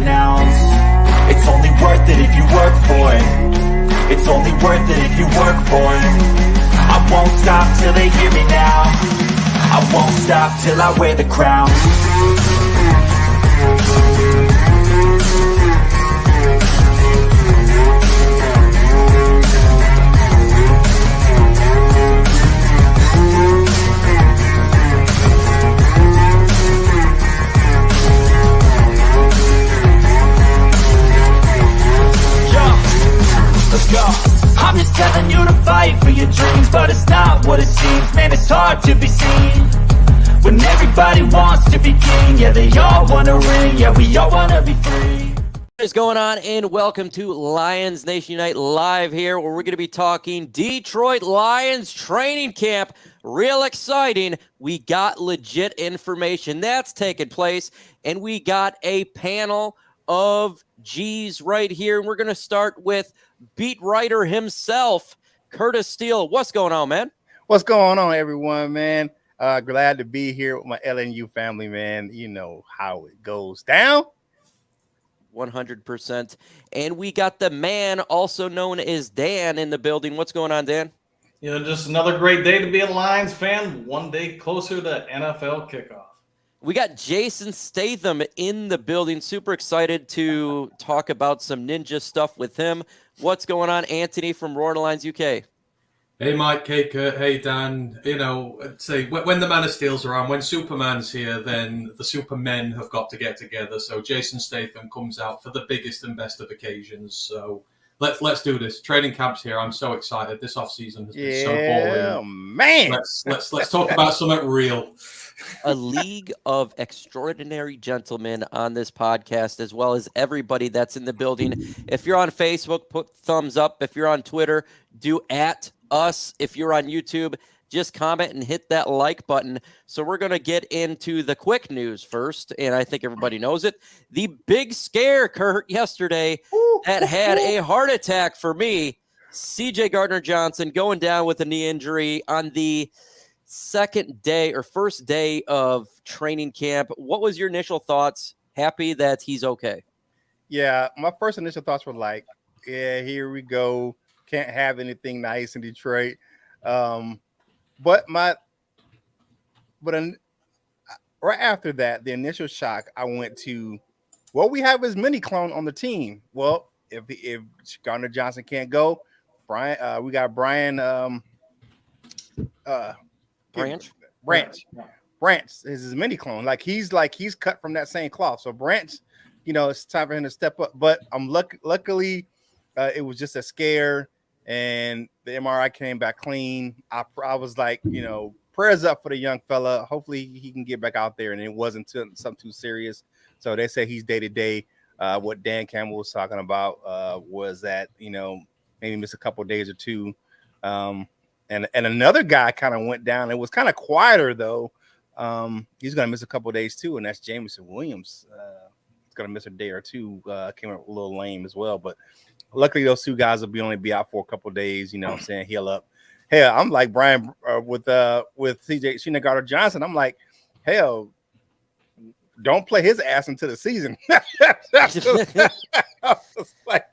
renounce. It's only worth it if you work for it. It's only worth it if you work for it. I won't stop till they hear me now. I won't stop till I wear the crown. Let's go. I'm just telling you to fight for your dreams, but it's not what it seems. Man, it's hard to be seen when everybody wants to be king. Yeah, they all want to ring. Yeah, we all want to be free. What is going on, and welcome to Lions Nation Unite live here, where we're going to be talking Detroit Lions training camp. Real exciting. We got legit information that's taken place, and we got a panel of G's right here. And we're going to start with beat writer himself, Curtis Steele. What's going on, man? What's going on, everyone, man? Glad to be here with my LNU family, man. You know how it goes down. 100%. And we got the man, also known as Dan, in the building. What's going on, Dan? You know, just another great day to be a Lions fan. One day closer to NFL kickoff. We got Jason Statham in the building. Super excited to talk about some ninja stuff with him. What's going on, Anthony from Roar Lions UK? Hey, Mike. Hey, Kurt. Hey, Dan. You know, I'd say when the Man of Steel's around, when Superman's here, then the Supermen have got to get together. So Jason Statham comes out for the biggest and best of occasions. So let's do this. Training camp's here. I'm so excited. This offseason has been so boring. Man. Let's talk about something real. A league of extraordinary gentlemen on this podcast, as well as everybody that's in the building. If you're on Facebook, put thumbs up. If you're on Twitter, do @ us. If you're on YouTube, just comment and hit that like button. So we're going to get into the quick news first, and I think everybody knows it. The big scare, Kurt, yesterday that had a heart attack for me. CJ Gardner-Johnson going down with a knee injury on the first day of training camp. What was your initial thoughts? Happy that he's okay? Yeah, my first initial thoughts were like, yeah, here we go. Can't have anything nice in Detroit. But right after that, the initial shock, I went to, well, we have his mini clone on the team. Well, if Gardner-Johnson can't go, we got Brian Branch is his mini clone. He's cut from that same cloth. So Branch, it's time for him to step up. But luckily, it was just a scare, and the MRI came back clean. I was like, prayers up for the young fella. Hopefully he can get back out there, and it wasn't something too serious. So they say he's day to day. What Dan Campbell was talking about was that maybe miss a couple days or two. And another guy kind of went down. It was kind of quieter though. He's gonna miss a couple days too, and that's Jameson Williams. He's gonna miss a day or two. Came up a little lame as well, but luckily those two guys will only be out for a couple days. I'm saying, heal up. Hell, I'm like Brian with CJ Gardner-Johnson. I'm like, hell, don't play his ass into the season. I was like,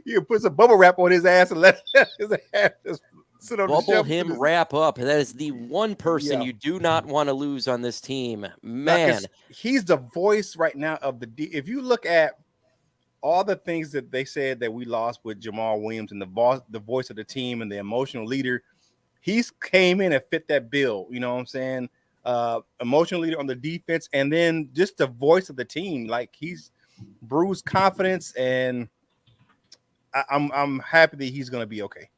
you put some bubble wrap on his ass and let his ass just sit on the bubble him wrap up. That is the one person you do not want to lose on this team, man. He's the voice right now of if you look at all the things that they said that we lost with Jamal Williams and the voice of the team and the emotional leader, he's came in and fit that bill. You know what I'm saying? Emotional leader on the defense, and then just the voice of the team. Like, he's bruised confidence, and I'm happy that he's going to be okay.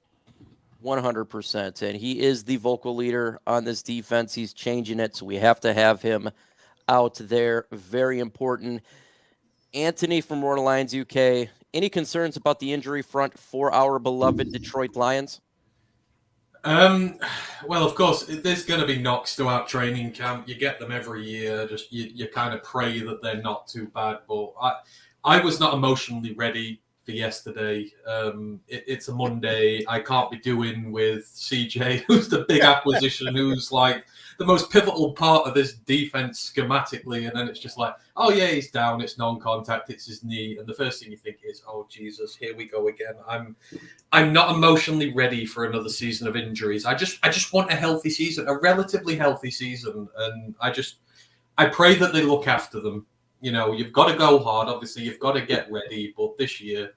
100%. And he is the vocal leader on this defense. He's changing it, so we have to have him out there. Very important. Anthony from Roar Lions UK, any concerns about the injury front for our beloved Detroit Lions? Well, of course, there's going to be knocks throughout training camp. You get them every year. Just you kind of pray that they're not too bad. But I was not emotionally ready for yesterday. It's a Monday. I can't be doing with CJ, who's the big acquisition, who's like the most pivotal part of this defense schematically. And then it's just like, oh yeah, he's down. It's non-contact. It's his knee. And the first thing you think is, oh Jesus, here we go again. I'm not emotionally ready for another season of injuries. I just want a healthy season, a relatively healthy season. And I pray that they look after them. You know, you've got to go hard. Obviously, you've got to get ready. But this year,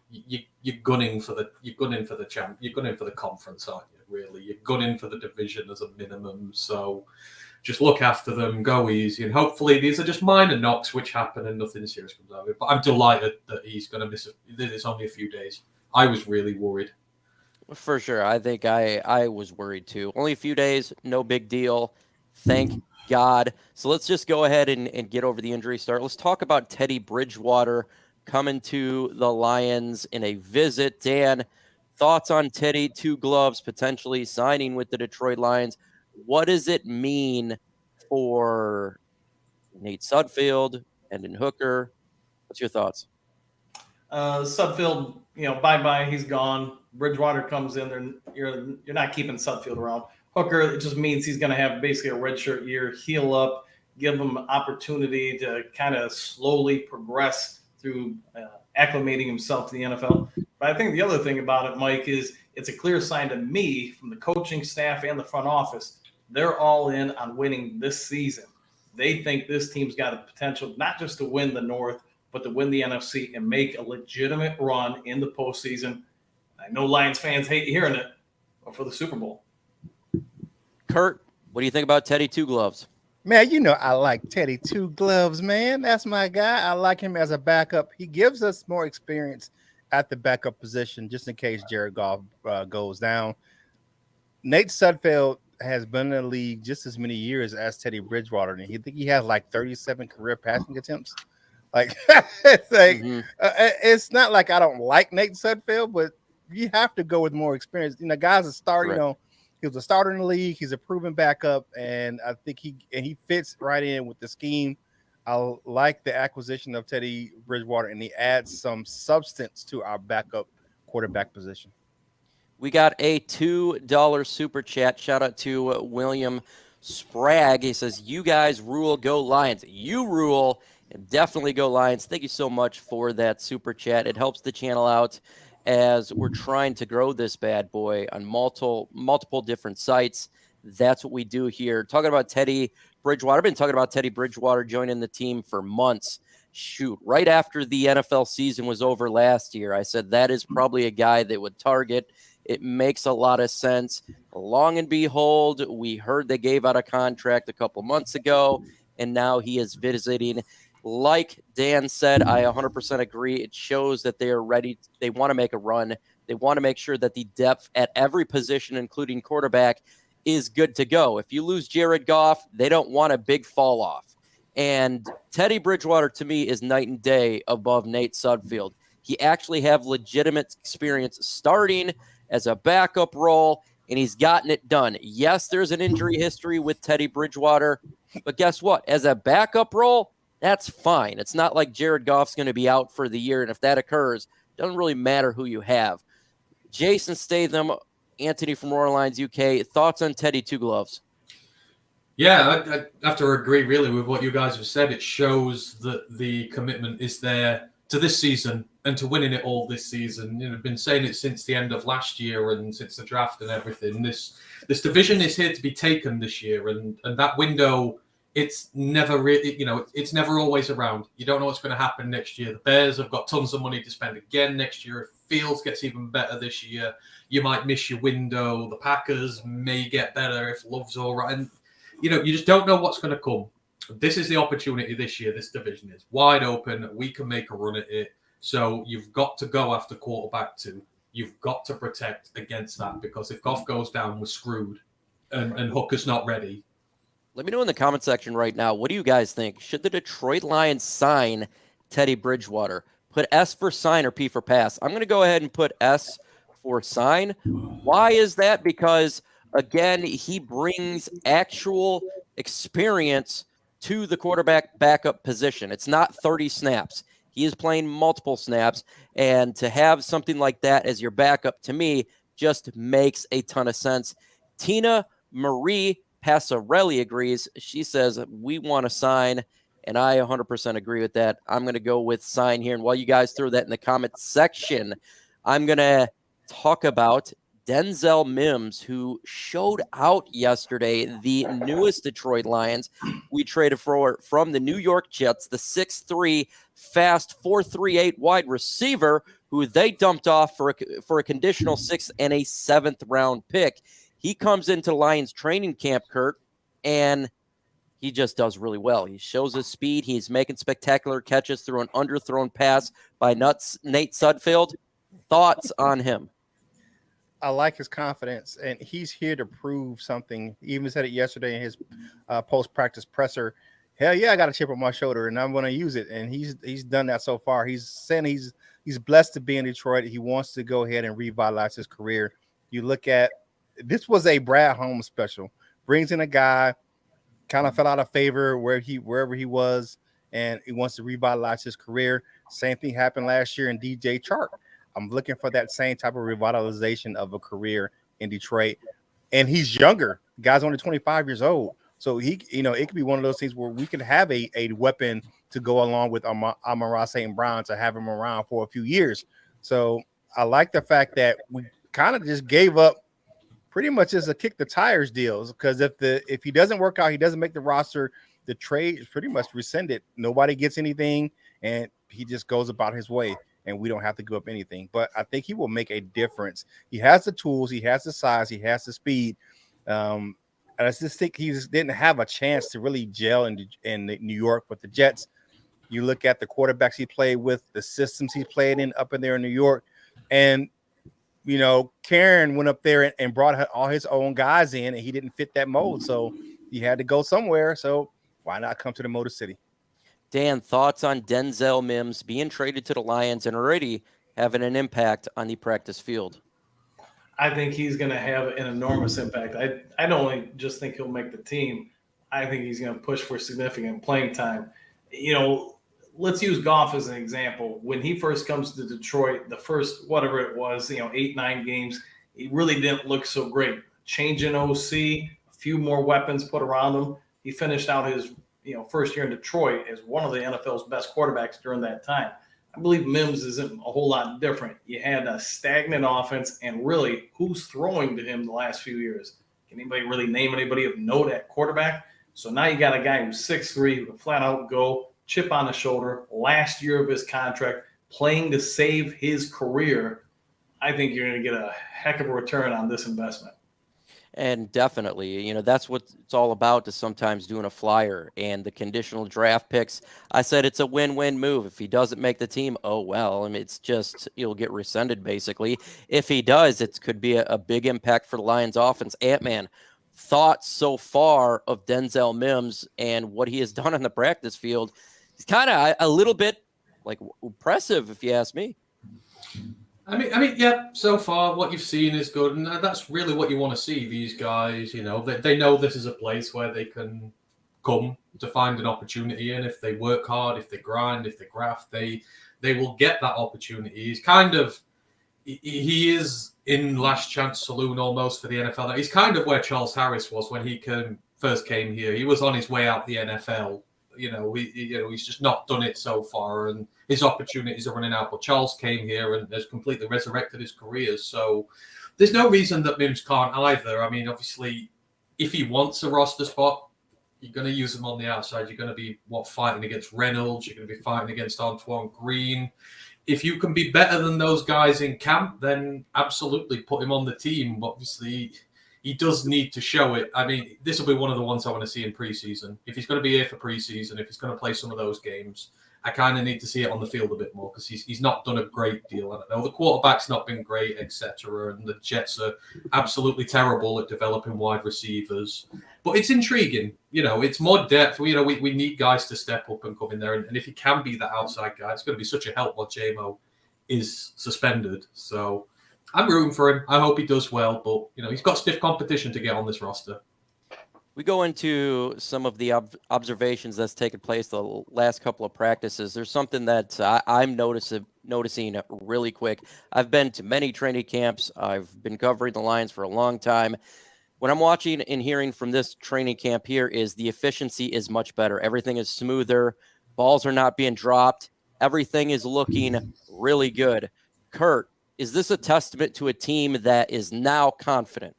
you're gunning for the champ. You're gunning for the conference, aren't you? Really, you're gunning for the division as a minimum. So, just look after them, go easy, and hopefully these are just minor knocks which happen and nothing serious comes out of it. But I'm delighted that he's going to miss it. It's only a few days. I was really worried. For sure. I think I was worried too. Only a few days, no big deal. Thank God. So let's just go ahead and get over the injury start. Let's talk about Teddy Bridgewater coming to the Lions in a visit. Dan, thoughts on Teddy Two Gloves potentially signing with the Detroit Lions? What does it mean for Nate Sudfeld, Hendon Hooker? What's your thoughts? Sudfeld, bye-bye. He's gone. Bridgewater comes in there. You're not keeping Sudfeld around. Hooker, it just means he's going to have basically a redshirt year, heal up, give him opportunity to kind of slowly progress through acclimating himself to the NFL. But I think the other thing about it, Mike, is it's a clear sign to me from the coaching staff and the front office, they're all in on winning this season. They think this team's got a potential not just to win the North, but to win the NFC and make a legitimate run in the postseason. I know Lions fans hate hearing it, but for the Super Bowl. Kurt, what do you think about Teddy Two Gloves? Man, I like Teddy Two Gloves, man. That's my guy. I like him as a backup. He gives us more experience at the backup position just in case Jared Goff goes down. Nate Sudfeld has been in the league just as many years as Teddy Bridgewater, and he has like 37 career passing attempts. Like, it's not like I don't like Nate Sudfeld, but you have to go with more experience. Guys a starter, Correct. He was a starter in the league. He's a proven backup, and I think he fits right in with the scheme. I like the acquisition of Teddy Bridgewater, and he adds some substance to our backup quarterback position. We got a $2 super chat. Shout out to William Sprague. He says, "You guys rule, go Lions." You rule, and definitely go Lions. Thank you so much for that super chat. It helps the channel out as we're trying to grow this bad boy on multiple different sites. That's what we do here. Talking about Teddy Bridgewater. I've been talking about Teddy Bridgewater joining the team for months. Shoot, right after the NFL season was over last year, I said that is probably a guy that would target. It makes a lot of sense. Long and behold, we heard they gave out a contract a couple months ago, and now he is visiting. Like Dan said, I 100% agree. It shows that they are ready. They want to make a run. They want to make sure that the depth at every position, including quarterback, is good to go. If you lose Jared Goff, they don't want a big fall off. And Teddy Bridgewater, to me, is night and day above Nate Sudfeld. He actually have legitimate experience starting as a backup role, and he's gotten it done. Yes, there's an injury history with Teddy Bridgewater, but guess what? As a backup role, that's fine. It's not like Jared Goff's going to be out for the year, and if that occurs, it doesn't really matter who you have. Jason Statham, Anthony from Roar Lines UK, thoughts on Teddy Two Gloves? Yeah, I have to agree really with what you guys have said. It shows that the commitment is there to this season and to winning it all this season. I've been saying it since the end of last year and since the draft and everything. This division is here to be taken this year, and that window, it's never really, it's never always around. You don't know what's going to happen next year. The Bears have got tons of money to spend again next year. If Fields gets even better this year, you might miss your window. The Packers may get better if Love's all right. And, you just don't know what's going to come. This is the opportunity this year. This division is wide open. We can make a run at it. So you've got to go after quarterback too. You've got to protect against that, because if Goff goes down, we're screwed. And Hooker's not ready. Let me know in the comment section right now, what do you guys think? Should the Detroit Lions sign Teddy Bridgewater? Put S for sign or P for pass. I'm going to go ahead and put S for sign. Why is that? Because, again, he brings actual experience to the quarterback backup position. It's not 30 snaps. He is playing multiple snaps, and to have something like that as your backup, to me, just makes a ton of sense. Tina Marie Passarelli agrees. She says, we want to sign, and I 100% agree with that. I'm going to go with sign here. And while you guys throw that in the comment section, I'm going to talk about Denzel Mims, who showed out yesterday, the newest Detroit Lions. We traded for from the New York Jets, the 6'3", fast 4.38 wide receiver, who they dumped off for a conditional 6th and a 7th round pick. He comes into Lions training camp, Kurt, and he just does really well. He shows his speed. He's making spectacular catches through an underthrown pass by Nate Sudfeld. Thoughts on him? I like his confidence, and he's here to prove something. He even said it yesterday in his post-practice presser. Hell yeah, I got a chip on my shoulder, and I'm going to use it. And he's done that so far. He's saying he's blessed to be in Detroit. He wants to go ahead and revitalize his career. You look at this was a Brad Holmes special. Brings in a guy, kind of fell out of favor wherever he was, and he wants to revitalize his career. Same thing happened last year in DJ Chark. I'm looking for that same type of revitalization of a career in Detroit. And he's younger. The guy's only 25 years old. So it could be one of those things where we could have a weapon to go along with Amon-Ra St. Brown to have him around for a few years. So I like the fact that we kind of just gave up pretty much as a kick the tires deals, because if he doesn't work out, he doesn't make the roster, the trade is pretty much rescinded. Nobody gets anything, and he just goes about his way. And we don't have to give up anything. But I think he will make a difference. He has the tools. He has the size. He has the speed. And I just think he just didn't have a chance to really gel in New York with the Jets. You look at the quarterbacks he played with, the systems he played in up in there in New York. And, Karen went up there and brought all his own guys in, and he didn't fit that mold. So he had to go somewhere. So why not come to the Motor City? Dan, thoughts on Denzel Mims being traded to the Lions and already having an impact on the practice field? I think he's going to have an enormous impact. I don't only just think he'll make the team. I think he's going to push for significant playing time. Let's use Goff as an example. When he first comes to Detroit, the first, whatever it was, 8-9 games, he really didn't look so great. Change in OC, a few more weapons put around him. He finished out his first year in Detroit as one of the NFL's best quarterbacks during that time. I believe Mims isn't a whole lot different. You had a stagnant offense, and really, who's throwing to him the last few years? Can anybody really name anybody of note at quarterback? So now you got a guy who's 6'3", who can flat out go, chip on the shoulder, last year of his contract, playing to save his career. I think you're going to get a heck of a return on this investment. And definitely, that's what it's all about, is sometimes doing a flyer and the conditional draft picks. I said it's a win-win move. If he doesn't make the team, oh, well, it's just, he'll get rescinded basically. If he does, it could be a big impact for the Lions offense. Ant-Man, thoughts so far of Denzel Mims and what he has done on the practice field? He's kind of a little bit impressive, if you ask me. I mean, yeah, so far what you've seen is good, and that's really what you want to see. These guys, they know this is a place where they can come to find an opportunity, and if they work hard, if they grind, if they graft, they will get that opportunity. He is in last chance saloon almost for the NFL. He's kind of where Charles Harris was when he first came here. He was on his way out the NFL. He's just not done it so far, and his opportunities are running out. But Charles came here and has completely resurrected his career. So there's no reason that Mims can't either. I mean, obviously, if he wants a roster spot, you're going to use him on the outside. You're going to be fighting against Reynolds. You're going to be fighting against Antoine Green. If you can be better than those guys in camp, then absolutely put him on the team. But obviously, he does need to show it. I mean, this will be one of the ones I want to see in preseason. If he's going to be here for preseason, if he's going to play some of those games, I kind of need to see it on the field a bit more, because he's not done a great deal. I don't know. The quarterback's not been great, etc. And the Jets are absolutely terrible at developing wide receivers. But it's intriguing. It's more depth. We need guys to step up and come in there. And if he can be that outside guy, it's going to be such a help while JMO is suspended. So I'm rooting for him. I hope he does well. But, he's got stiff competition to get on this roster. We go into some of the observations that's taken place the last couple of practices. There's something that I'm noticing really quick. I've been to many training camps. I've been covering the Lions for a long time. What I'm watching and hearing from this training camp here is the efficiency is much better. Everything is smoother. Balls are not being dropped. Everything is looking really good. Kurt, is this a testament to a team that is now confident?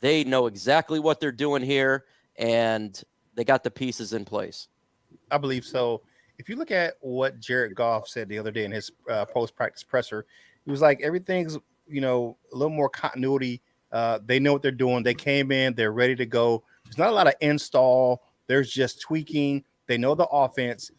They know exactly what they're doing here, and they got the pieces in place. I believe so. If you look at what Jared Goff said the other day in his post-practice presser, he was like, everything's, a little more continuity. They know what they're doing. They came in, they're ready to go. There's not a lot of install. There's just tweaking. They know the offense.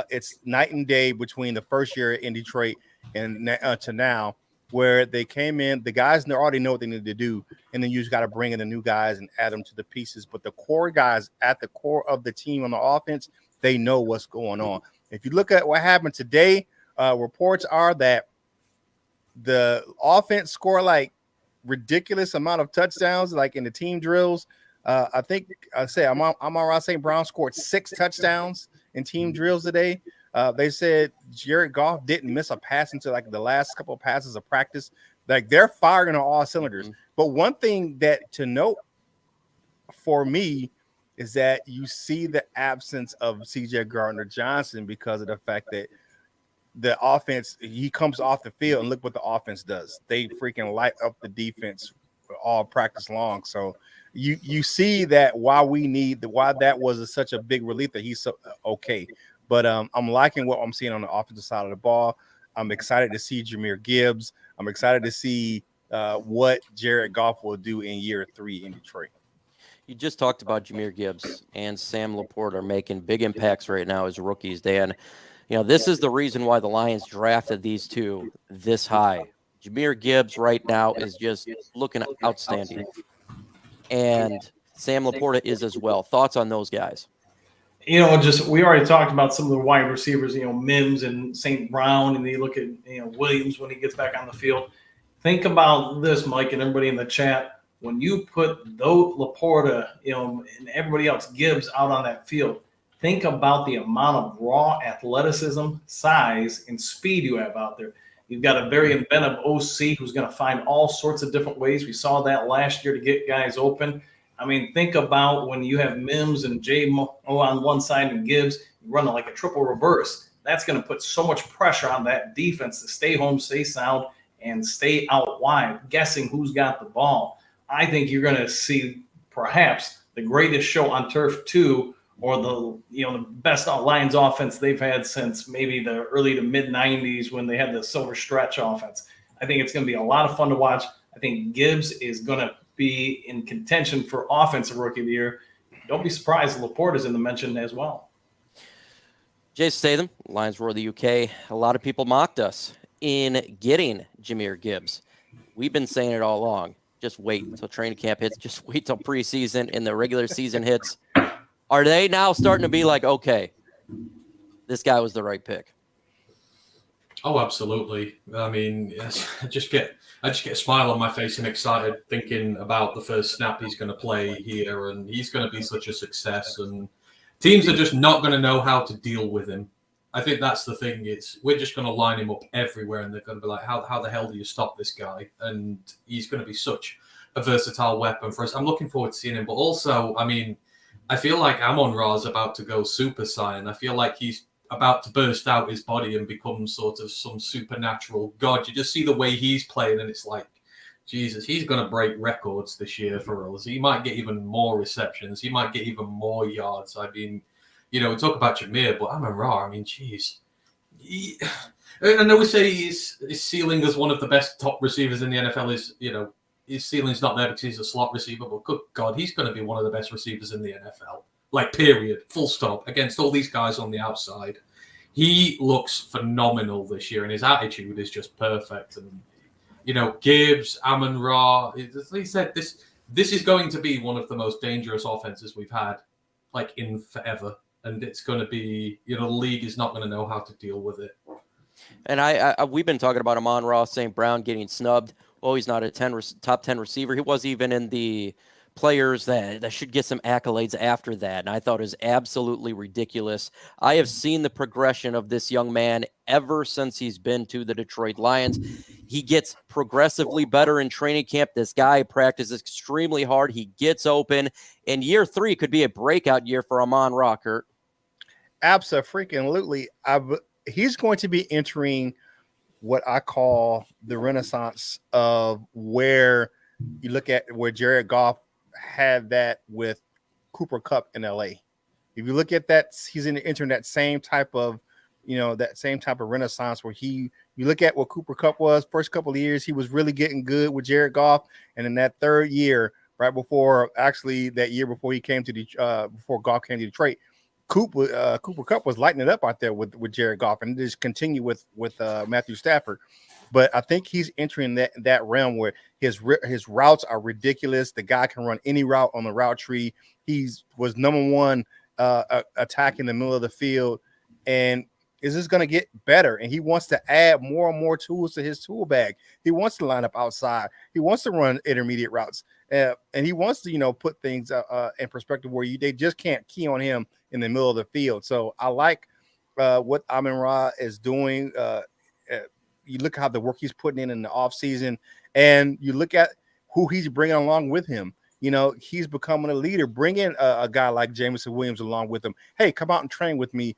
It's night and day between the first year in Detroit and to now, where they came in, the guys already know what they need to do, and then you just got to bring in the new guys and add them to the pieces. But the core guys at the core of the team on the offense, they know what's going on. If you look at what happened today, reports are that the offense scored like ridiculous amount of touchdowns, like in the team drills. I think I say Amon-Ra St. Brown scored 6 touchdowns in team drills today. They said Jared Goff didn't miss a pass until like the last couple of passes of practice. Like they're firing on all cylinders. But one thing that to note for me is that you see the absence of CJ Gardner-Johnson because of the fact that the offense, he comes off the field and look what the offense does. They freaking light up the defense all practice long. So you see that why that was such a big relief that he's so okay. But I'm liking what I'm seeing on the offensive side of the ball. I'm excited to see Jahmyr Gibbs. I'm excited to see what Jared Goff will do in year 3 in Detroit. You just talked about Jahmyr Gibbs and Sam Laporte are making big impacts right now as rookies, Dan. This is the reason why the Lions drafted these two this high. Jahmyr Gibbs right now is just looking outstanding. And Sam Laporta is as well. Thoughts on those guys? We already talked about some of the wide receivers, Mims and St. Brown, and then you look at, Williams when he gets back on the field. Think about this, Mike, and everybody in the chat. When you put those Laporta, and everybody else, Gibbs, out on that field, think about the amount of raw athleticism, size, and speed you have out there. You've got a very inventive OC who's going to find all sorts of different ways. We saw that last year to get guys open. I mean, think about when you have Mims and J-Mo on one side and Gibbs, you run like a triple reverse. That's going to put so much pressure on that defense to stay home, stay sound, and stay out wide, guessing who's got the ball. I think you're going to see perhaps the greatest show on turf 2, or the best Lions offense they've had since maybe the early to mid 90s when they had the silver stretch offense. I think it's going to be a lot of fun to watch. I think Gibbs is going to be in contention for offensive rookie of the year. Don't be surprised Laporte is in the mention as well. Jason Statham, Lions Roar the UK. A lot of people mocked us in getting Jahmyr Gibbs. We've been saying it all along. Just wait until training camp hits. Just wait till preseason and the regular season hits. Are they now starting to be like, okay, this guy was the right pick? Oh, absolutely. I mean, yes, I just get a smile on my face and excited thinking about the first snap he's going to play here, and he's going to be such a success. And teams are just not going to know how to deal with him. I think that's the thing. We're just going to line him up everywhere, and they're going to be like, how the hell do you stop this guy? And he's going to be such a versatile weapon for us. I'm looking forward to seeing him. But also, I mean, I feel like Amon-Ra is about to go Super Saiyan. I feel like he's about to burst out his body and become sort of some supernatural god. You just see the way he's playing, and it's like, Jesus, he's going to break records this year for us. He might get even more receptions. He might get even more yards. I mean, we talk about Jahmyr, but Amon-Ra, I mean, geez. I know we say his ceiling as one of the best top receivers in the NFL is, his ceiling's not there because he's a slot receiver, but good God, he's going to be one of the best receivers in the NFL. Like, period, full stop, against all these guys on the outside. He looks phenomenal this year, and his attitude is just perfect. And, Gibbs, Amon-Ra, he said this is going to be one of the most dangerous offenses we've had, like, in forever. And it's going to be, the league is not going to know how to deal with it. And we've been talking about Amon-Ra St. Brown getting snubbed. Well, he's not a top 10 receiver. He was even in the players that should get some accolades after that, and I thought it was absolutely ridiculous. I have seen the progression of this young man ever since he's been to the Detroit Lions. He gets progressively better in training camp. This guy practices extremely hard. He gets open, and year 3 could be a breakout year for Amon-Ra, Kurt. Absolutely. He's going to be entering what I call the renaissance of where you look at where Jared Goff had that with Cooper Kupp in LA. If you look at that, he's entering that same type of, that same type of renaissance where you look at what Cooper Kupp was first couple of years, he was really getting good with Jared Goff. And in that third year, right before, actually that year before he came to before Goff came to Detroit, Cooper Kupp was lighting it up out there with Jared Goff, and just continue with Matthew Stafford. But I think he's entering that realm where his routes are ridiculous. The guy can run any route on the route tree. Was number one attack in the middle of the field, and is just going to get better. And he wants to add more and more tools to his tool bag. He wants to line up outside. He wants to run intermediate routes, and he wants to put things in perspective where they just can't key on him in the middle of the field. So I like what Amon-Ra is doing. You look how the work he's putting in the offseason, and you look at who he's bringing along with him. He's becoming a leader. Bring in a guy like Jameson Williams along with him. Hey, come out and train with me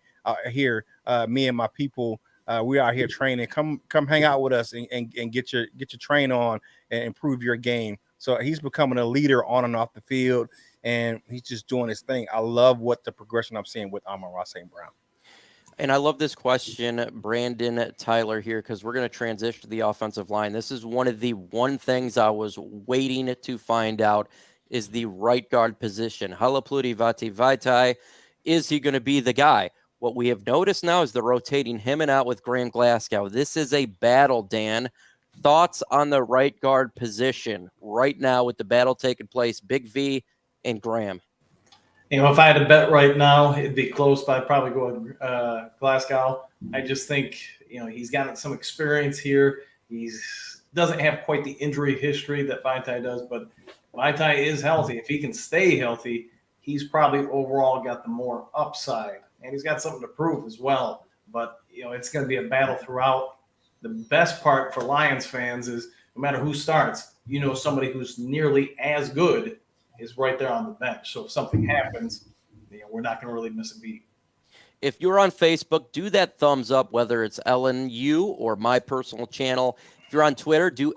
here. Me and my people, we are here training. Come hang out with us and get your train on and improve your game. So he's becoming a leader on and off the field, and he's just doing his thing. I love what the progression I'm seeing with Amon-Ra St. Brown. And I love this question, Brandon Tyler here, because we're going to transition to the offensive line. This is one of the things I was waiting to find out is the right guard position. Halapoulivaati Vaitai, is he going to be the guy? What we have noticed now is they're rotating him and out with Graham Glasgow. This is a battle, Dan. Thoughts on the right guard position right now with the battle taking place, Big V and Graham? If I had to bet right now, it'd be close, but I'd probably go with Glasgow. I just think, he's got some experience here. Doesn't have quite the injury history that Vaitai does, but Vaitai is healthy. If he can stay healthy, he's probably overall got the more upside, and he's got something to prove as well. But, it's going to be a battle throughout. The best part for Lions fans is no matter who starts, somebody who's nearly as good is right there on the bench. So if something happens, we're not going to really miss a beat. If you're on Facebook, do that thumbs up, whether it's LNU or my personal channel. If you're on Twitter, do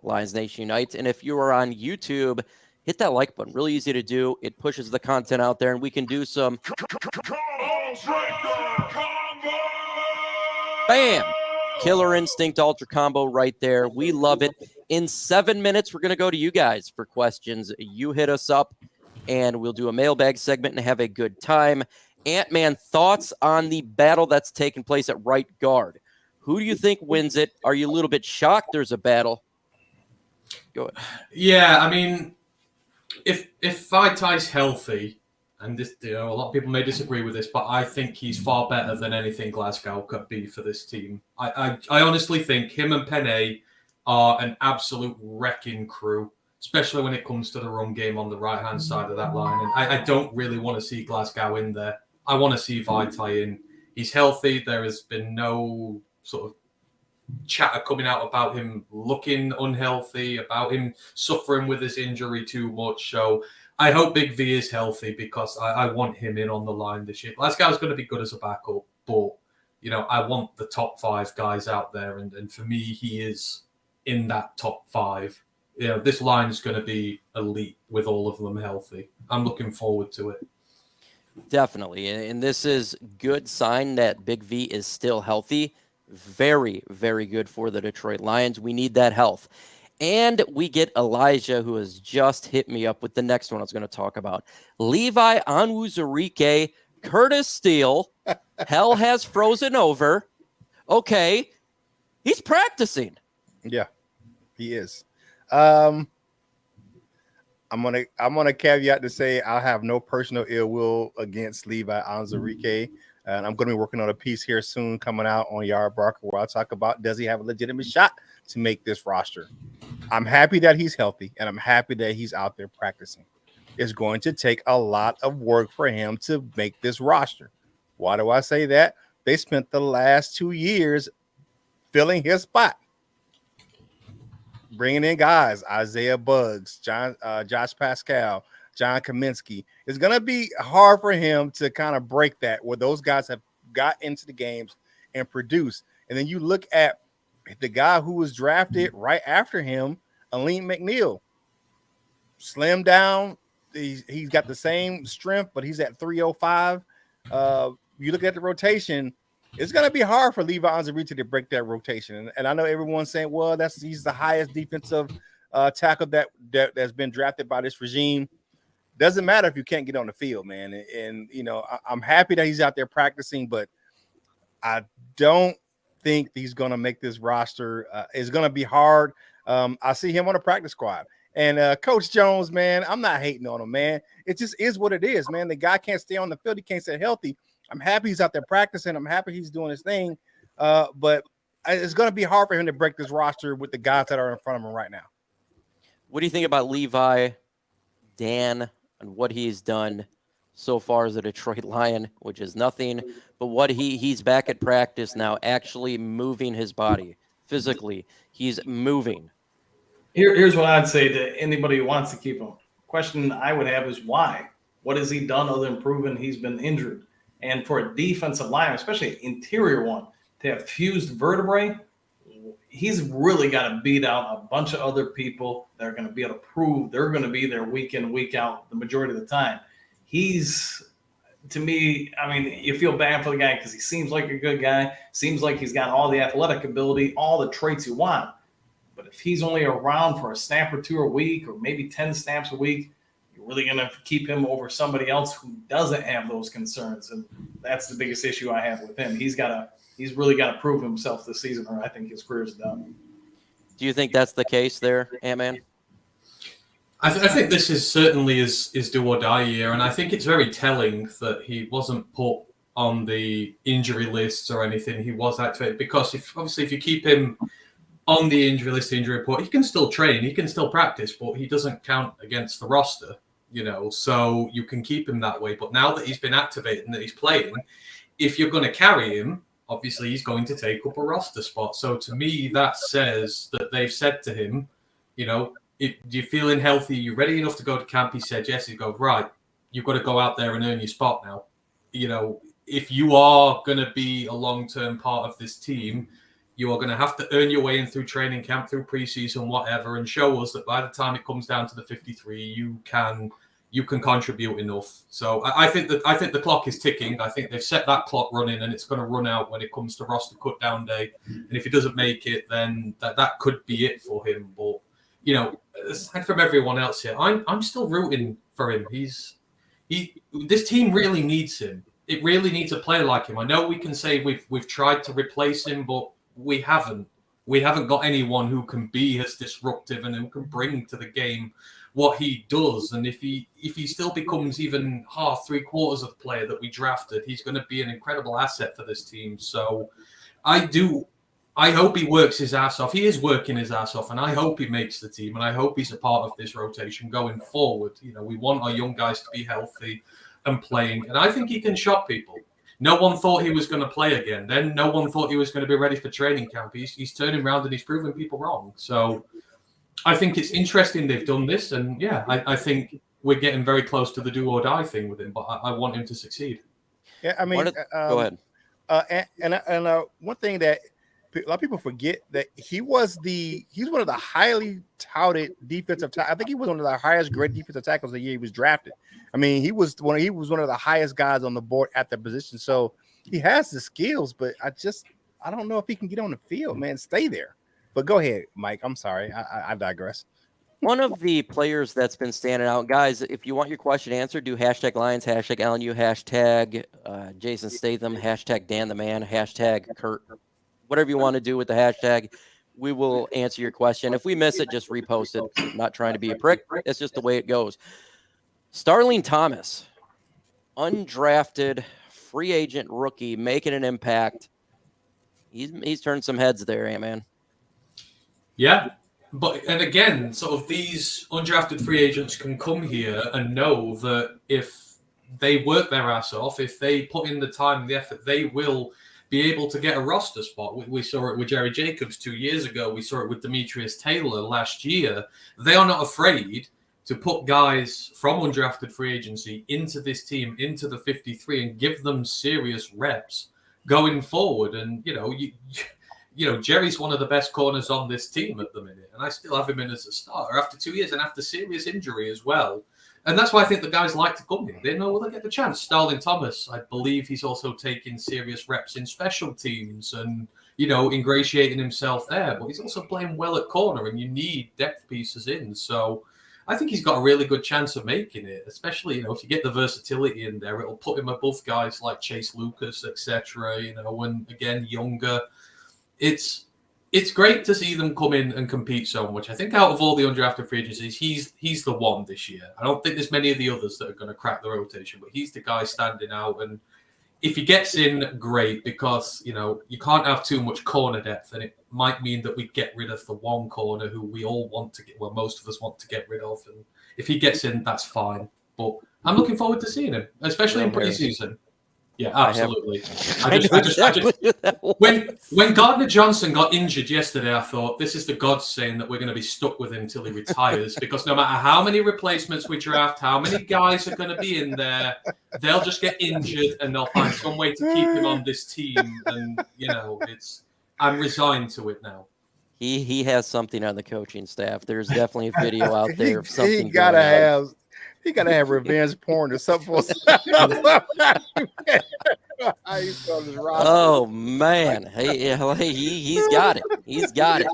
@Lions Nation Unite. And if you are on YouTube, hit that like button. Really easy to do. It pushes the content out there, and we can do some bam, Killer Instinct Ultra Combo right there. We love it. In 7 minutes, we're going to go to you guys for questions. You hit us up, and we'll do a mailbag segment and have a good time. Ant-Man, thoughts on the battle that's taking place at right guard? Who do you think wins it? Are you a little bit shocked there's a battle? Go ahead. Yeah, I mean, if Vaitai's healthy, and this, a lot of people may disagree with this, but I think he's far better than anything Glasgow could be for this team. I honestly think him and Penne are an absolute wrecking crew, especially when it comes to the run game on the right-hand side of that line. And I don't really want to see Glasgow in there. I want to see Vaitai in. He's healthy. There has been no sort of chatter coming out about him looking unhealthy, about him suffering with his injury too much. So I hope Big V is healthy because I want him in on the line this year. Glasgow's going to be good as a backup, but, I want the top 5 guys out there. And for me, he is in that top 5. This line's going to be elite with all of them healthy. I'm looking forward to it. Definitely. And this is good sign that Big V is still healthy. Very, very good for the Detroit Lions. We need that health. And we get Elijah, who has just hit me up with the next one I was going to talk about. Levi Onwuzurike, Curtis Steele. Hell has frozen over. Okay. He's practicing. Yeah, he is. I'm gonna caveat to say I have no personal ill will against Levi Onwuzurike, and I'm gonna be working on a piece here soon coming out on Yard Barker where I'll talk about does he have a legitimate shot to make this roster. I'm happy that he's healthy, and I'm happy that he's out there practicing. It's going to take a lot of work for him to make this roster. Why do I say that? They spent the last 2 years filling his spot, bringing in guys, Isaiah Buggs, Josh Pascal, John Kaminsky. It's going to be hard for him to kind of break that where those guys have got into the games and produced. And then you look at the guy who was drafted right after him, Aleem McNeil, slimmed down. He's got the same strength, but he's at 305. You look at the rotation, it's going to be hard for Levi Onwuzurike to break that rotation. And I know everyone's saying, well, he's the highest defensive tackle that's been drafted by this regime. Doesn't matter if you can't get on the field, man. And you know, I'm happy that he's out there practicing, but I don't think he's going to make this roster. It's going to be hard. I see him on the practice squad. And Coach Jones, man, I'm not hating on him, man. It just is what it is, man. The guy can't stay on the field. He can't stay healthy. I'm happy he's out there practicing. I'm happy he's doing his thing. But it's going to be hard for him to break this roster with the guys that are in front of him right now. What do you think about Levi, Dan, and what he's done so far as a Detroit Lion, which is nothing, but what he's back at practice now, actually moving his body physically. He's moving. Here's what I'd say to anybody who wants to keep him. Question I would have is why? What has he done other than proven he's been injured? And for a defensive line, especially an interior one, to have fused vertebrae, he's really got to beat out a bunch of other people that are going to be able to prove they're going to be there week in, week out the majority of the time. He's, to me, I mean, you feel bad for the guy because he seems like a good guy, seems like he's got all the athletic ability, all the traits you want. But if he's only around for a snap or two a week or maybe 10 snaps a week, you're really going to keep him over somebody else who doesn't have those concerns. And that's the biggest issue I have with him. He's really got to prove himself this season, or I think his career's done. Do you think that's the case there, Ant-Man? I think this is certainly his do or die year, and I think it's very telling that he wasn't put on the injury lists or anything. He was activated because if you keep him on the injury list, injury report, he can still train, he can still practice, but he doesn't count against the roster, you know, so you can keep him that way. But now that he's been activated and that he's playing, if you're going to carry him, obviously he's going to take up a roster spot. So to me, that says that they've said to him, you know, you're feeling healthy, you're ready enough to go to camp. He said yes. He goes, right, you've got to go out there and earn your spot now. You know, if you are going to be a long-term part of this team, you are going to have to earn your way in through training camp, through preseason, whatever, and show us that by the time it comes down to the 53, you can contribute enough. So I think the clock is ticking. I think they've set that clock running, and it's going to run out when it comes to roster cut down day. And if he doesn't make it, then that could be it for him. But you know, aside from everyone else here, I'm still rooting for him. This team really needs him. It really needs a player like him. I know we can say we've tried to replace him, but we haven't got anyone who can be as disruptive and who can bring to the game what he does. And if he still becomes even half, 3/4 of the player that we drafted, he's going to be an incredible asset for this team. So I hope he works his ass off. He is working his ass off, and I hope he makes the team, and I hope he's a part of this rotation going forward. You know, we want our young guys to be healthy and playing, and I think he can shock people. No one thought he was going to play again. Then no one thought he was going to be ready for training camp. He's turning around and he's proving people wrong. So I think it's interesting they've done this. And yeah, I think we're getting very close to the do or die thing with him, but I want him to succeed. Yeah, I mean, go ahead. And one thing that a lot of people forget that he's one of the highly touted defensive tackles. I think he was one of the highest grade defensive tackles the year he was drafted. I mean, he was one of the highest guys on the board at that position. So he has the skills, but I don't know if he can get on the field, man. Stay there. But go ahead, Mike. I'm sorry. I digress. One of the players that's been standing out, guys, if you want your question answered, do hashtag Lions, hashtag LNU, hashtag Jason Statham, hashtag Dan the Man, hashtag Kurt. Whatever you want to do with the hashtag, we will answer your question. If we miss it, just repost it. I'm not trying to be a prick. It's just the way it goes. Starling Thomas, undrafted, free agent rookie, making an impact. He's turned some heads there, man. Yeah, And again, sort of these undrafted free agents can come here and know that if they work their ass off, if they put in the time and the effort, they will be able to get a roster spot. We saw it with Jerry Jacobs 2 years ago. We saw it with Demetrius Taylor last year. They are not afraid to put guys from undrafted free agency into this team, into the 53, and give them serious reps going forward. And, Jerry's one of the best corners on this team at the minute, and I still have him in as a starter after 2 years and after serious injury as well. And that's why I think the guys like to come here. They know they'll get the chance. Starling Thomas, I believe he's also taking serious reps in special teams and, ingratiating himself there. But he's also playing well at corner, and you need depth pieces in. So I think he's got a really good chance of making it, especially, if you get the versatility in there, it'll put him above guys like Chase Lucas, etc., and again, younger. It's great to see them come in and compete so much. I think out of all the undrafted free agencies, he's the one this year. I don't think there's many of the others that are going to crack the rotation, but he's the guy standing out. And if he gets in, great, because, you can't have too much corner depth, and it might mean that we get rid of the one corner who we all want to get, well, most of us want to get rid of. And if he gets in, that's fine. But I'm looking forward to seeing him, especially in preseason. Yeah, absolutely. When Gardner-Johnson got injured yesterday, I thought, this is the gods saying that we're going to be stuck with him until he retires, because no matter how many replacements we draft, how many guys are going to be in there, they'll just get injured and they'll find some way to keep him on this team. And, I'm resigned to it now. He has something on the coaching staff. There's definitely a video out there of something. He gotta have revenge porn or something. Oh man, he's got it. He's got it.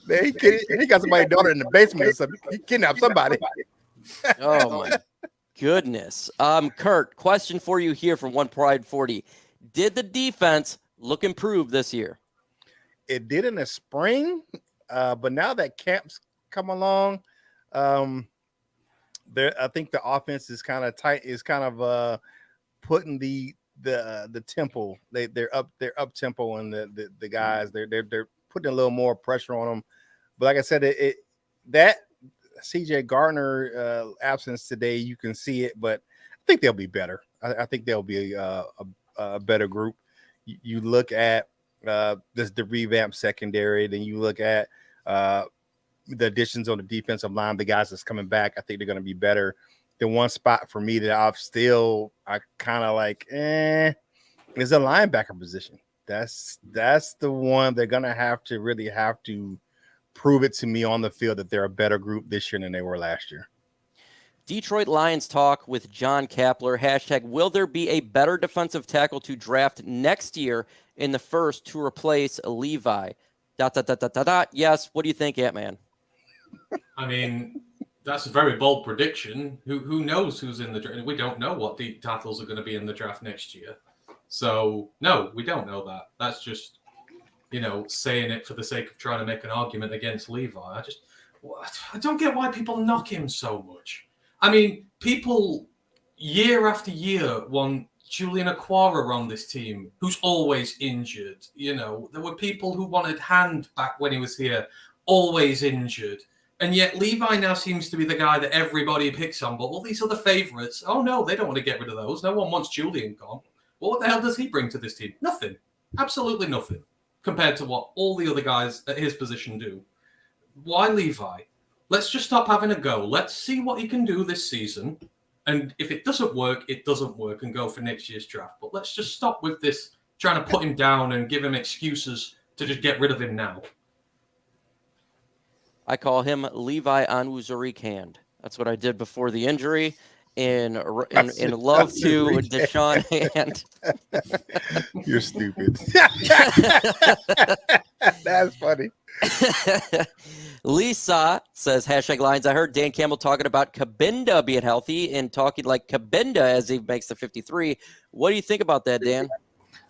He got somebody's daughter in the basement or something. He kidnapped somebody. Oh my goodness. Kurt, question for you here from One Pride 40. Did the defense look improved this year? It did in the spring, but now that camp's come along, I think the offense is kind of tight. Is kind of putting the tempo. They're up tempo, and the guys they're putting a little more pressure on them. But like I said, that CJ Gardner absence today, you can see it. But I think they'll be better. I think they'll be a better group. You look at the revamped secondary, then you look at the additions on the defensive line, the guys that's coming back. I think they're going to be better. The one spot for me that I kind of like, is a linebacker position. That's the one they're going to really have to prove it to me on the field that they're a better group this year than they were last year. Detroit Lions talk with John Kapler. # will there be a better defensive tackle to draft next year in the first to replace Levi? ... Yes. What do you think, Ant-Man? I mean, that's a very bold prediction. Who knows who's in the draft? We don't know what the tackles are going to be in the draft next year. So, no, we don't know that. That's just, saying it for the sake of trying to make an argument against Levi. I don't get why people knock him so much. I mean, people year after year want Julian Okwara on this team, who's always injured. There were people who wanted Hand back when he was here, always injured. And yet Levi now seems to be the guy that everybody picks on. But all these other favorites, oh no, they don't want to get rid of those. No one wants Julian gone. Well, what the hell does he bring to this team? Nothing. Absolutely nothing compared to what all the other guys at his position do. Why Levi? Let's just stop having a go. Let's see what he can do this season. And if it doesn't work, it doesn't work, and go for next year's draft. But let's just stop with this trying to put him down and give him excuses to just get rid of him now. I call him Levi Onwuzurike Hand. That's what I did before the injury. In love to Deshaun Hand. You're stupid. That's funny. Lisa says, #Lions. I heard Dan Campbell talking about Kabinda being healthy and talking like Kabinda as he makes the 53. What do you think about that, Dan?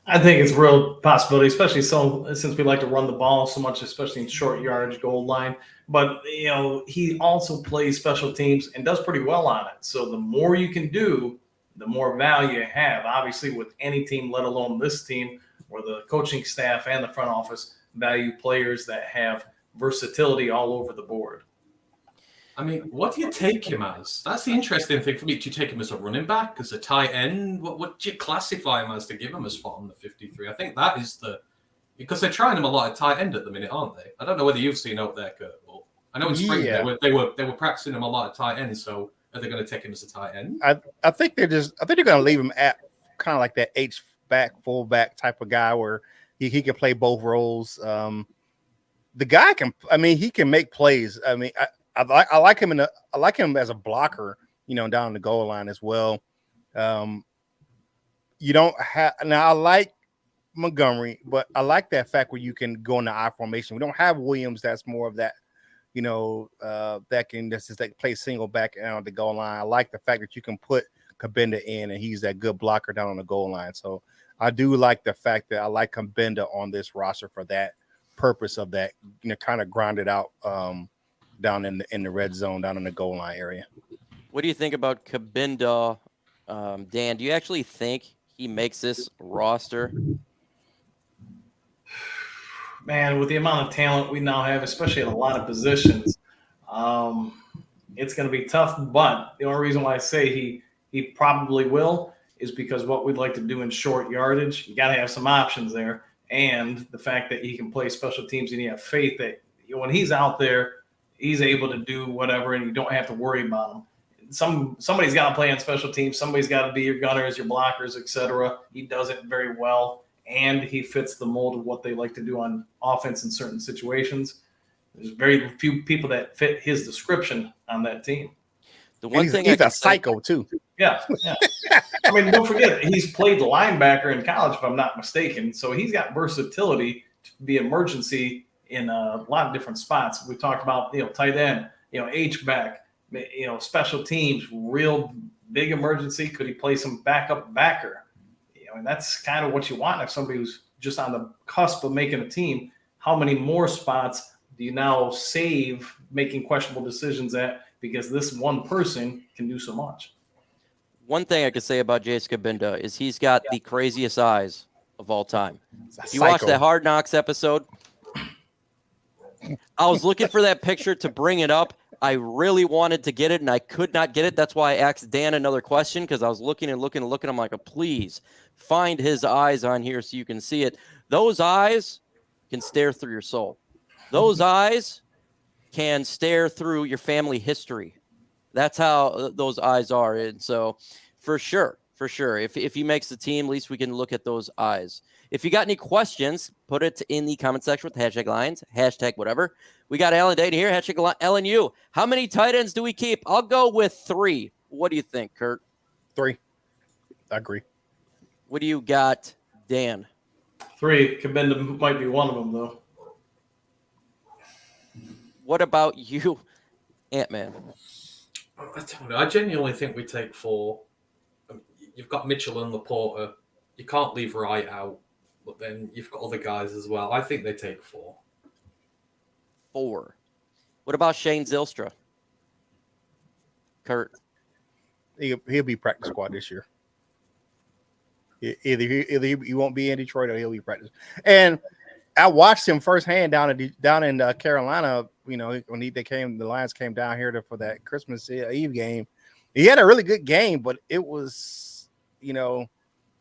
I think it's a real possibility, especially since we like to run the ball so much, especially in short yardage goal line. But, he also plays special teams and does pretty well on it. So the more you can do, the more value you have. Obviously, with any team, let alone this team, where the coaching staff and the front office value players that have versatility all over the board. I mean, what do you take him as? That's the interesting thing for me. Do you take him as a running back, as a tight end? What do you classify him as to give him a spot on the 53? I think that is because they're trying him a lot at tight end at the minute, aren't they? I don't know whether you've seen out there, Kurt, but I know in spring they were practicing him a lot at tight end. So are they going to take him as a tight end? I think they're going to leave him at kind of like that H back, fullback type of guy where he can play both roles. The guy he can make plays. I mean, I like him I like him as a blocker, down the goal line as well. You don't have now. I like Montgomery, but I like that fact where you can go in the I formation. We don't have Williams. That's more of that, that can just like play single back on the goal line. I like the fact that you can put Kabinda in, and he's that good blocker down on the goal line. So I do like the fact that I like Kabinda on this roster for that purpose of that, kind of grounded out down in the red zone, down in the goal line area. What do you think about Kabinda, Dan? Do you actually think he makes this roster? Man, with the amount of talent we now have, especially at a lot of positions, it's going to be tough. But the only reason why I say he probably will is because what we'd like to do in short yardage, you got to have some options there. And the fact that he can play special teams, and you have faith that when he's out there, he's able to do whatever, and you don't have to worry about him. Somebody's got to play on special teams. Somebody's got to be your gunners, your blockers, etc. He does it very well, and he fits the mold of what they like to do on offense in certain situations. There's very few people that fit his description on that team. The one thing he's a psycho too. Yeah. I mean, don't forget, he's played linebacker in college, if I'm not mistaken. So he's got versatility to be emergency in a lot of different spots. We talked about, tight end, H-back, special teams, real big emergency. Could he play some backup backer? And that's kind of what you want if somebody who's just on the cusp of making a team. How many more spots do you now save making questionable decisions at, because this one person can do so much? One thing I could say about Jace Kabinda is he's got the craziest eyes of all time. If you watch that Hard Knocks episode, I was looking for that picture to bring it up. I really wanted to get it, and I could not get it. That's why I asked Dan another question, because I was looking and looking and looking. I'm like, please find his eyes on here so you can see it. Those eyes can stare through your soul. Those eyes can stare through your family history. That's how those eyes are. And so for sure, if he makes the team, at least we can look at those eyes. If you got any questions, put it in the comment section with hashtag Lions, hashtag whatever. We got Alan Dayton here, hashtag LNU. How many tight ends do we keep? I'll go with 3. What do you think, Kurt? 3. I agree. What do you got, Dan? 3. Kabinda might be one of them, though. What about you, Ant-Man? I don't know. I genuinely think we take 4. You've got Mitchell and Laporta. You can't leave Wright out, but then you've got other guys as well. I think they take 4. 4. What about Shane Zylstra? Kurt? He'll be practice squad this year. Either he won't be in Detroit or he'll be practice. And I watched him firsthand down in Carolina. When the Lions came down here for that Christmas Eve game. He had a really good game, but it was, it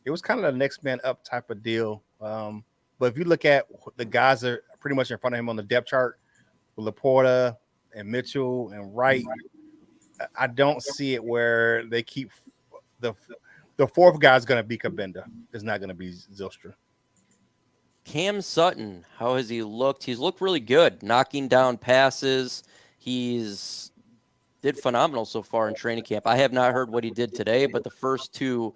was kind of the next man up type of deal. But if you look at the guys that are pretty much in front of him on the depth chart, with Laporta and Mitchell and Wright, I don't see it where they keep the fourth guy is going to be Kabinda. It's not going to be Zylstra. Cam Sutton, how has he looked? He's looked really good, knocking down passes. He's did phenomenal so far in training camp. I have not heard what he did today, but the first 2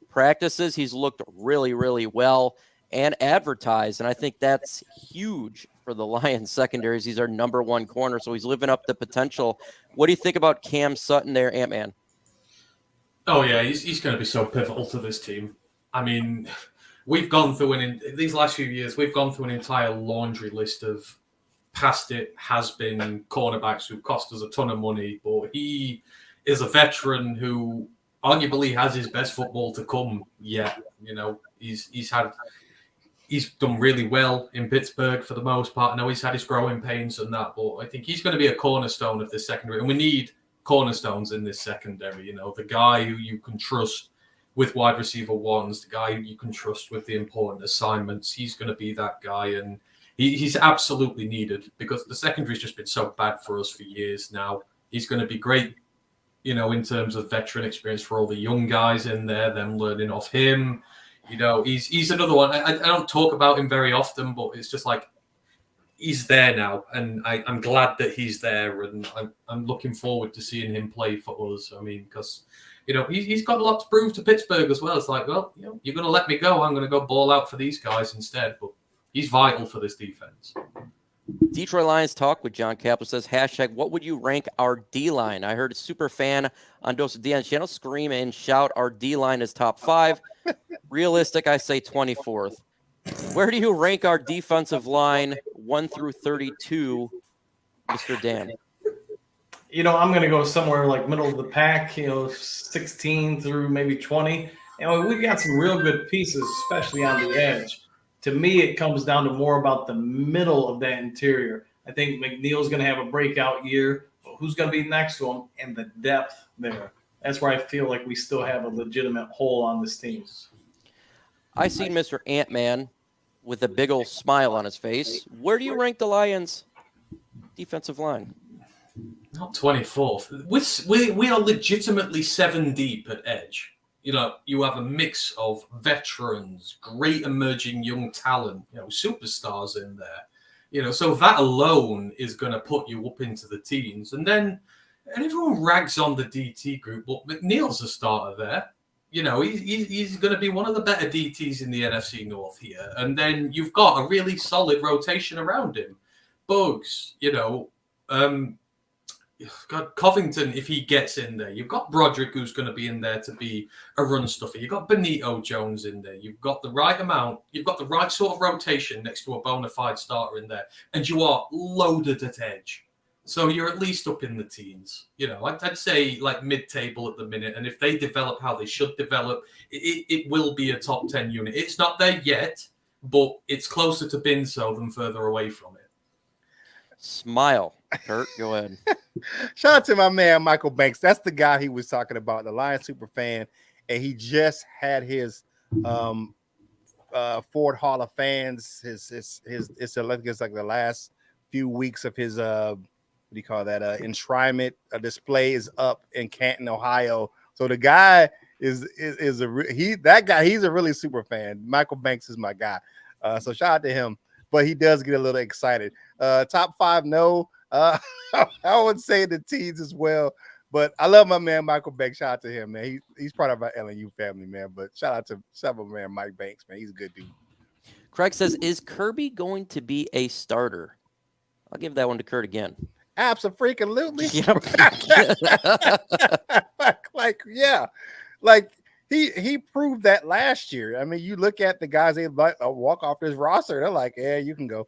practices, he's looked really, really well and advertised. And I think that's huge for the Lions secondaries. He's our number 1 corner, so he's living up the potential. What do you think about Cam Sutton there, Ant-Man? Oh, yeah, he's going to be so pivotal to this team. I mean, we've gone through these last few years, we've gone through an entire laundry list of past it has-been cornerbacks who cost us a ton of money, but he is a veteran who arguably has his best football to come yet. He's he's done really well in Pittsburgh for the most part. I know he's had his growing pains and that, but I think he's going to be a cornerstone of this secondary. And we need cornerstones in this secondary. The guy who you can trust with wide receiver ones, the guy who you can trust with the important assignments. He's going to be that guy, and he's absolutely needed because the secondary's just been so bad for us for years now. He's going to be great, in terms of veteran experience for all the young guys in there, them learning off him. He's another one. I don't talk about him very often, but it's just like he's there now, and I'm glad that he's there, and I'm looking forward to seeing him play for us. I mean, because he's got a lot to prove to Pittsburgh as well. It's like, well, you're going to let me go. I'm going to go ball out for these guys instead. But he's vital for this defense. Detroit Lions Talk with John Kaplan says, hashtag, what would you rank our D-line? I heard a super fan on Dose of D on channel scream and shout our D-line is top 5. Realistic, I say 24th. Where do you rank our defensive line 1 through 32, Mr. Dan? I'm going to go somewhere like middle of the pack, 16 through maybe 20. We've got some real good pieces, especially on the edge. To me, it comes down to more about the middle of that interior. I think McNeil's going to have a breakout year, but who's going to be next to him and the depth there? That's where I feel like we still have a legitimate hole on this team. I seen Mr. Ant-Man with a big old smile on his face. Where do you rank the Lions' defensive line? Not 24th. We are legitimately 7 deep at edge. You have a mix of veterans, great emerging young talent, superstars in there. So that alone is going to put you up into the teens. And everyone rags on the DT group, but McNeil's a starter there. He's going to be one of the better DTs in the NFC North here. And then you've got a really solid rotation around him. Bugs, got Covington if he gets in there. You've got Broderick who's going to be in there to be a run stuffer. You've got Benito Jones in there. You've got the right amount. You've got the right sort of rotation next to a bona fide starter in there. And you are loaded at edge. So you're at least up in the teens. I'd say like mid-table at the minute. And if they develop how they should develop, it will be a top 10 unit. It's not there yet, but it's closer to being so than further away from it. Smile. Kurt, go ahead. Shout out to my man Michael Banks. That's the guy he was talking about, the Lions super fan, and he just had his Ford Hall of Fans. It's like the last few weeks of his enshrinement display is up in Canton, Ohio. So the guy he's a really super fan. Michael Banks is my guy. So shout out to him. But he does get a little excited. Top 5, no. I would say the teens as well. But I love my man Michael Banks. Shout out to him, man. He's part of our LNU family, man. But shout out to my man Mike Banks, man. He's a good dude. Craig says, is Kirby going to be a starter? I'll give that one to Kurt again. Absolutely. Yeah. He proved that last year. I mean, you look at the guys they walk off this roster, they're like, yeah, you can go.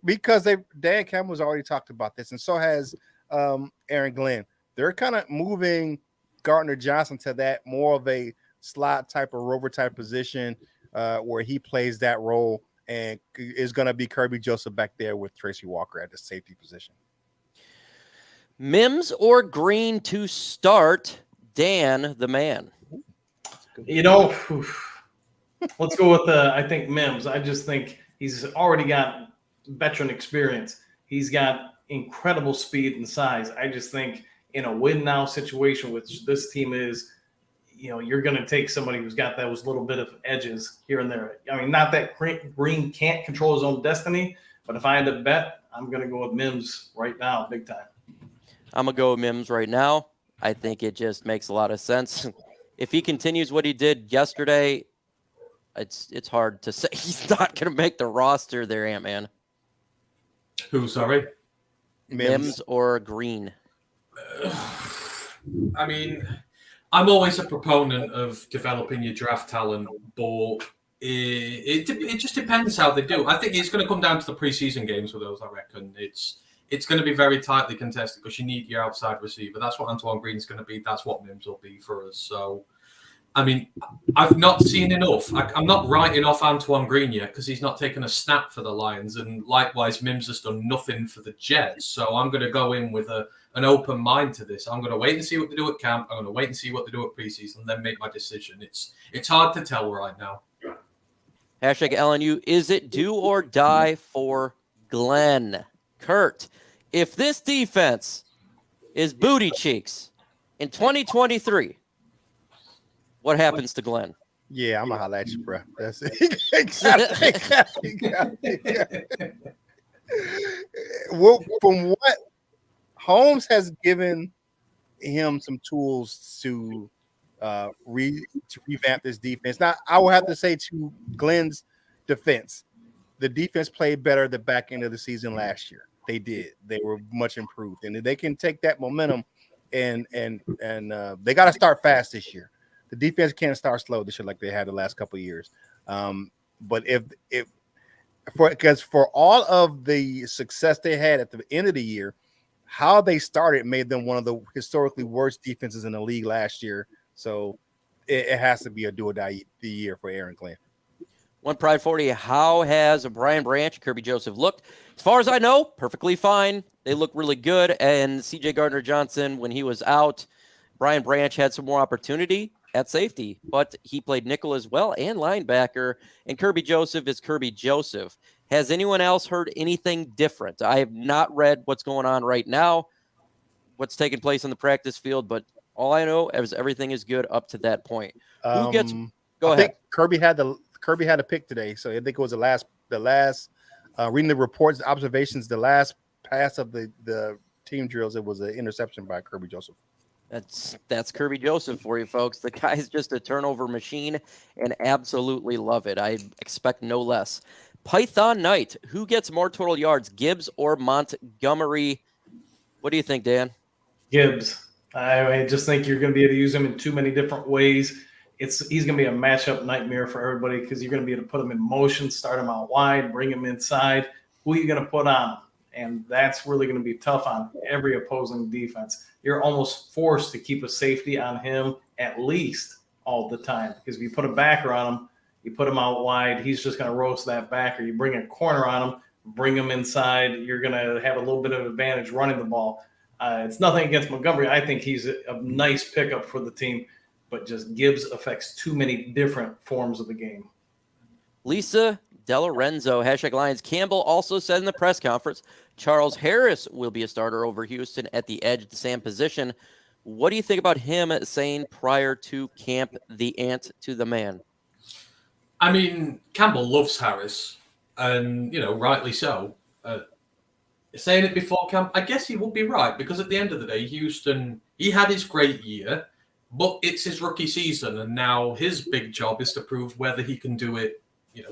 Because Dan Campbell's already talked about this, and so has Aaron Glenn. They're kind of moving Gardner-Johnson to that more of a slot type or rover type position where he plays that role, and is going to be Kirby Joseph back there with Tracy Walker at the safety position. Mims or Green to start? Dan, the man. Let's go with I think Mims. I just think he's already got veteran experience. He's got incredible speed and size. I just think in a win now situation, which this team is, you're going to take somebody who's got those little bit of edges here and there. I mean, not that Green can't control his own destiny, but if I had to bet, I'm going to go with Mims right now, big time. I'm going to go with Mims right now. I think it just makes a lot of sense. If he continues what he did yesterday, it's hard to say he's not going to make the roster there, Ant-Man. Who, sorry? Mims or Green? I mean, I'm always a proponent of developing your draft talent, but it just depends how they do. I think it's going to come down to the preseason games with those, I reckon. It's going to be very tightly contested because you need your outside receiver. That's what Antoine Green's going to be. That's what Mims will be for us. So I mean, I've not seen enough. I'm not writing off Antoine Green yet because he's not taken a snap for the Lions, and likewise, Mims has done nothing for the Jets. So I'm going to go in with an open mind to this. I'm going to wait and see what they do at camp. I'm going to wait and see what they do at preseason, and then make my decision. It's hard to tell right now. Hashtag LNU, is it do or die for Glenn? Kurt, if this defense is booty cheeks in 2023, what happens to Glenn? Yeah, I'm gonna holler at you, bro. That's it. Exactly. Well, from what Holmes has given him some tools to revamp this defense. Now, I will have to say to Glenn's defense, the defense played better at the back end of the season last year. They did. They were much improved, and they can take that momentum and they got to start fast this year. The defense can't start slow this year like they had the last couple of years. But because for all of the success they had at the end of the year, how they started made them one of the historically worst defenses in the league last year. So it has to be a do or die year for Aaron Glenn. One Pride 40, how has Brian Branch and Kirby Joseph looked? As far as I know, perfectly fine. They look really good. And CJ Gardner-Johnson, when he was out, Brian Branch had some more opportunity at safety, but he played nickel as well and linebacker. And Kirby Joseph is Kirby Joseph. Has anyone else heard anything different? I have not read what's going on right now, what's taking place on the practice field, but all I know is everything is good up to that point. Who gets? Go ahead. I think Kirby had a pick today, so I think it was the last. Reading the reports, the observations, the last pass of the team drills, it was an interception by Kirby Joseph. That's Kirby Joseph for you folks. The guy's just a turnover machine and absolutely love it. I expect no less. Python Knight, who gets more total yards, Gibbs or Montgomery? What do you think, Dan? Gibbs. I just think you're going to be able to use him in too many different ways. He's going to be a matchup nightmare for everybody because you're going to be able to put him in motion, start him out wide, bring him inside. Who are you going to put on him? And that's really going to be tough on every opposing defense. You're almost forced to keep a safety on him at least all the time because if you put a backer on him, you put him out wide, he's just going to roast that backer. You bring a corner on him, bring him inside, you're going to have a little bit of advantage running the ball. It's nothing against Montgomery. I think he's a nice pickup for the team, but just Gibbs affects too many different forms of the game. Lisa DeLorenzo, hashtag Lions. Campbell also said in the press conference, Charles Harris will be a starter over Houston at the edge, the same position. What do you think about him saying prior to camp, the ant to the man? I mean, Campbell loves Harris, and, rightly so. Saying it before camp, I guess he would be right, because at the end of the day, Houston, he had his great year, but it's his rookie season, and now his big job is to prove whether he can do it,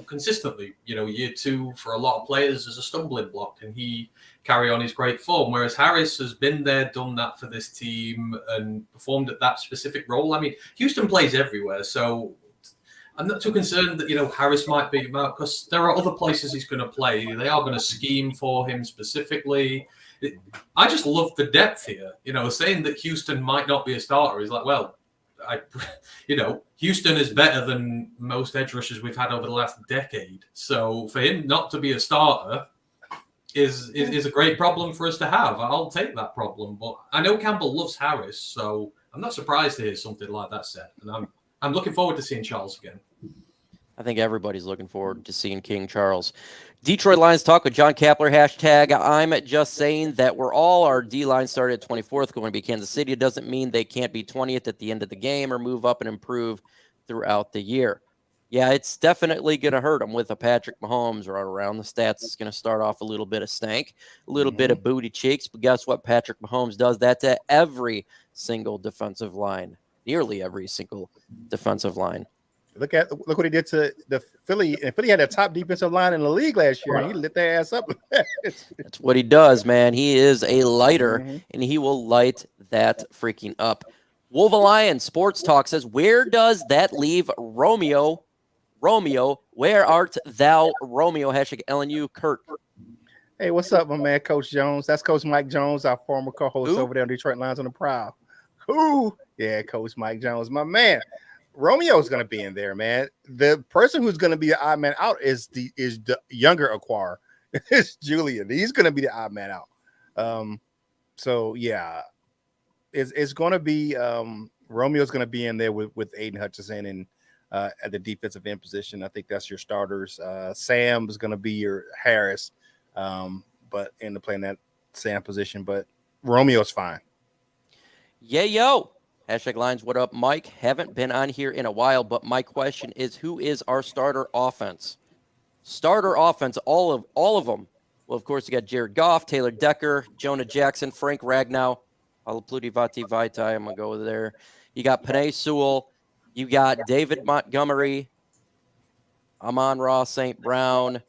consistently. Year two for a lot of players is a stumbling block, and he carry on his great form, whereas Harris has been there, done that for this team, and performed at that specific role. I mean, Houston plays everywhere, so I'm not too concerned that, Harris might beat him out because there are other places he's going to play. They are going to scheme for him specifically. I just love the depth here. Saying that Houston might not be a starter is like, well, Houston is better than most edge rushers we've had over the last decade. So for him not to be a starter is a great problem for us to have. I'll take that problem. But I know Campbell loves Harris, so I'm not surprised to hear something like that said. And I'm looking forward to seeing Charles again. I think everybody's looking forward to seeing King Charles. Detroit Lions talk with John Kapler, hashtag I'm just saying that we're all our D-line started at 24th, going to be Kansas City. It doesn't mean they can't be 20th at the end of the game or move up and improve throughout the year. Yeah, it's definitely going to hurt them with a Patrick Mahomes right around. The stats is going to start off a little bit of stank, a little bit of booty cheeks. But guess what? Patrick Mahomes does that to every single defensive line, nearly every single defensive line. Look what he did to the Philly. And Philly had a top defensive line in the league last year, and he lit their ass up. That's what he does, man. He is a lighter, and he will light that freaking up. Wolverine Sports Talk says, where does that leave Romeo? Romeo, where art thou, Romeo? Hashtag LNU Kurt. Hey, what's up, my man, Coach Jones? That's Coach Mike Jones, our former co-host over there on Detroit Lions on the Prowl. Who? Yeah, Coach Mike Jones, my man. Romeo's going to be in there, man. The person who's going to be the odd man out is the younger Acquire. It's Julian. He's going to be the odd man out. So yeah, it's going to be Romeo's going to be in there with Aiden Hutchinson and at the defensive end position. I think that's your starters. Sam is going to be your Harris, but in the playing that Sam position. But Romeo's fine. Yeah, yo. Hashtag Lines, what up, Mike? Haven't been on here in a while, but my question is, who is our starter offense? Starter offense, all of them. Well, of course, you got Jared Goff, Taylor Decker, Jonah Jackson, Frank Ragnow, Alapluti Vati Vaitai. I'm going to go over there. You got Penei Sewell. You got David Montgomery, Amon-Ra St. Brown.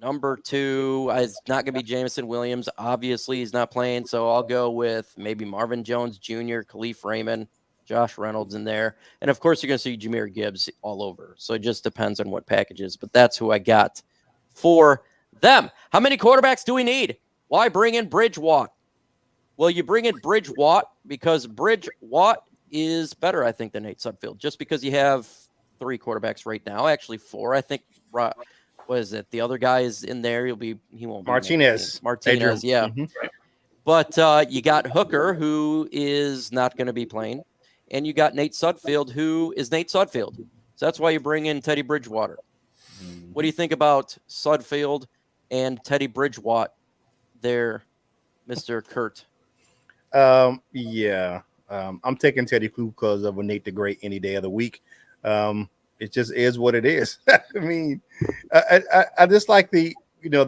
Number 2 is not going to be Jameson Williams. Obviously, he's not playing, so I'll go with maybe Marvin Jones Jr., Khalif Raymond, Josh Reynolds in there. And, of course, you're going to see Jahmyr Gibbs all over. So it just depends on what packages. But that's who I got for them. How many quarterbacks do we need? Why bring in Bridgewater? Well, you bring in Bridgewater because Bridgewater is better, I think, than Nate Sudfeld. Just because you have 3 quarterbacks right now. Actually, 4. I think what is it? The other guy is in there. He won't be Martinez, yeah. Mm-hmm. But you got Hooker, who is not going to be playing, and you got Nate Sudfeld, who is Nate Sudfeld. So that's why you bring in Teddy Bridgewater. What do you think about Sudfeld and Teddy Bridgewater there, Mr. Kurt? Yeah. I'm taking Teddy because of a Nate the Great any day of the week. It just is what it is. I mean, I just like the